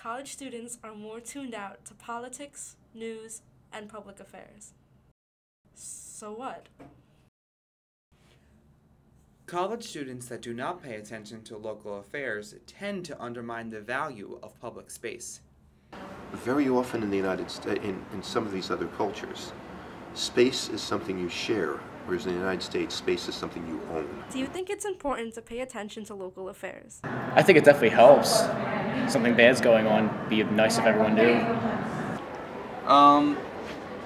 college students are more tuned out to politics, news, and public affairs. So what? College students that do not pay attention to local affairs tend to undermine the value of public space. Very often in the United States, in some of these other cultures, space is something you share, whereas in the United States, space is something you own. Do you think it's important to pay attention to local affairs? I think it definitely helps. Something bad's going on, be nice if everyone knew.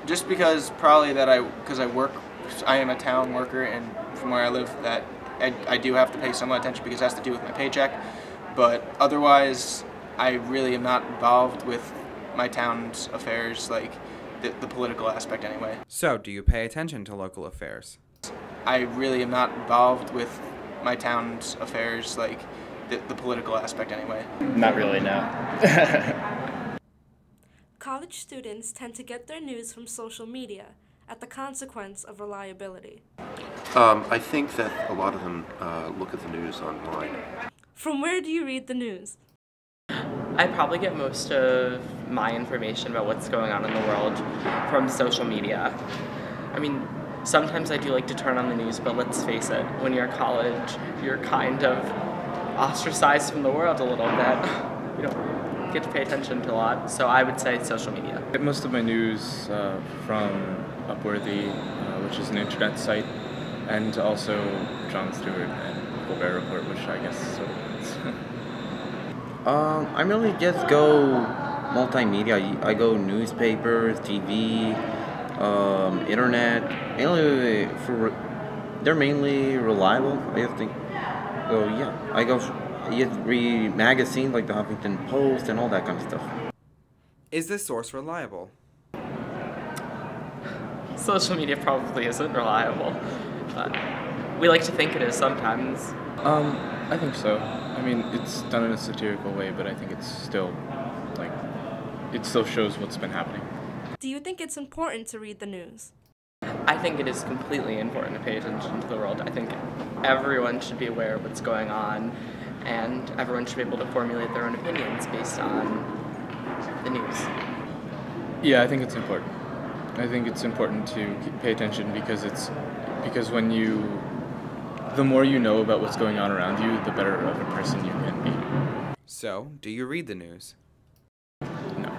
Just because probably that I am a town worker, and from where I live, that I do have to pay somewhat attention because it has to do with my paycheck. But otherwise, I really am not involved with my town's affairs, like the political aspect anyway. So, do you pay attention to local affairs? I really am not involved with my town's affairs, like the political aspect anyway. Not really, no. College students tend to get their news from social media at the consequence of reliability. I think that a lot of them look at the news online. From where do you read the news? I probably get most of my information about what's going on in the world from social media. I mean, sometimes I do like to turn on the news, but let's face it, when you're in college, you're kind of ostracized from the world a little bit. You don't get to pay attention to a lot, so I would say social media. I get most of my news from Upworthy, which is an internet site, and also Jon Stewart and Colbert Report, which I guess sort of is. I mainly just go multimedia. I go newspapers, TV, internet. They're mainly reliable. I think. So yeah, I just read magazines like the Huffington Post and all that kind of stuff. Is this source reliable? Social media probably isn't reliable, but we like to think it is sometimes. I think so. I mean, it's done in a satirical way, but I think it's still, it still shows what's been happening. Do you think it's important to read the news? I think it is completely important to pay attention to the world. I think everyone should be aware of what's going on, and everyone should be able to formulate their own opinions based on the news. Yeah, I think it's important. I think it's important to pay attention because the more you know about what's going on around you, the better of a person you can be. So, do you read the news? No.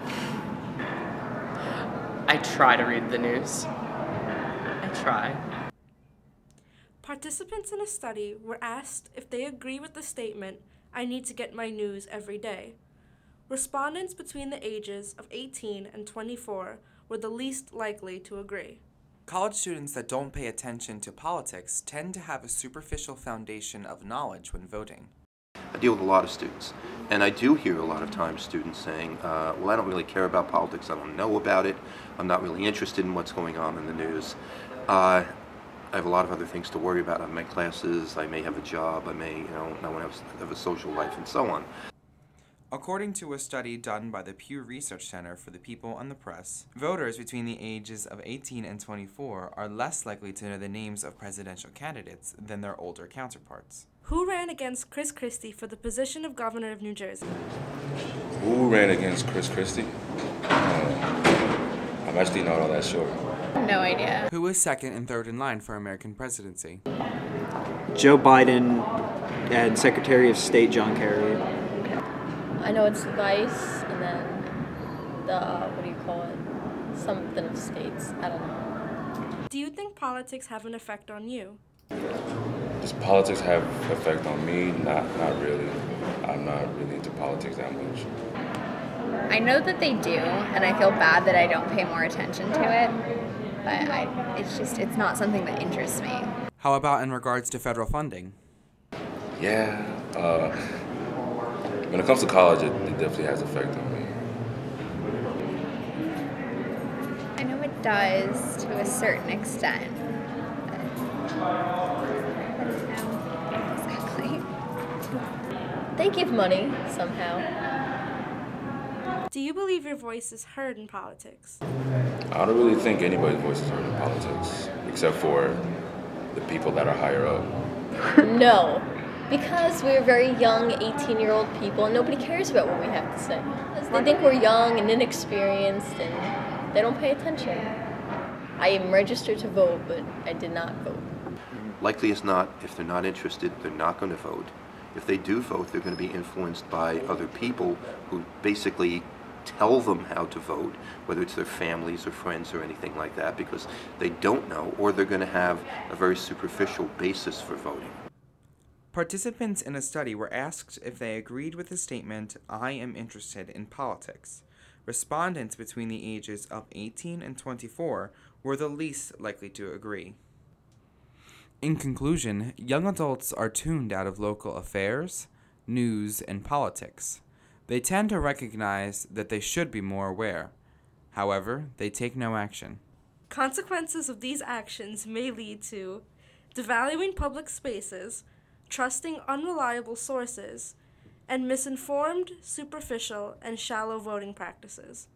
I try to read the news. I try. Participants in a study were asked if they agree with the statement, "I need to get my news every day." Respondents between the ages of 18 and 24 were the least likely to agree. College students that don't pay attention to politics tend to have a superficial foundation of knowledge when voting. I deal with a lot of students, and I do hear a lot of times students saying, well, I don't really care about politics, I don't know about it, I'm not really interested in what's going on in the news. I have a lot of other things to worry about. I have my classes, I may have a job, I may, not want to have a social life, and so on. According to a study done by the Pew Research Center for the People and the Press, voters between the ages of 18 and 24 are less likely to know the names of presidential candidates than their older counterparts. Who ran against Chris Christie for the position of governor of New Jersey? Who ran against Chris Christie? I'm actually not all that sure. No idea. Who was second and third in line for American presidency? Joe Biden and Secretary of State John Kerry. I know it's Vice, and then what do you call it? Something of states. I don't know. Do you think politics have an effect on you? Does politics have effect on me? Not really. I'm not really into politics that much. I know that they do, and I feel bad that I don't pay more attention to it, but it's not something that interests me. How about in regards to federal funding? Yeah, when it comes to college, it definitely has effect on me. I know it does to a certain extent, but I don't know exactly. They give money somehow. Do you believe your voice is heard in politics? I don't really think anybody's voice is heard in politics, except for the people that are higher up. No. Because we're very young 18-year-old people and nobody cares about what we have to say. They think we're young and inexperienced and they don't pay attention. I am registered to vote, but I did not vote. Likely as not, if they're not interested, they're not going to vote. If they do vote, they're going to be influenced by other people who basically tell them how to vote, whether it's their families or friends or anything like that, because they don't know, or they're going to have a very superficial basis for voting. Participants in a study were asked if they agreed with the statement, "I am interested in politics." Respondents between the ages of 18 and 24 were the least likely to agree. In conclusion, young adults are tuned out of local affairs, news, and politics. They tend to recognize that they should be more aware. However, they take no action. Consequences of these actions may lead to devaluing public spaces, trusting unreliable sources, and misinformed, superficial, and shallow voting practices.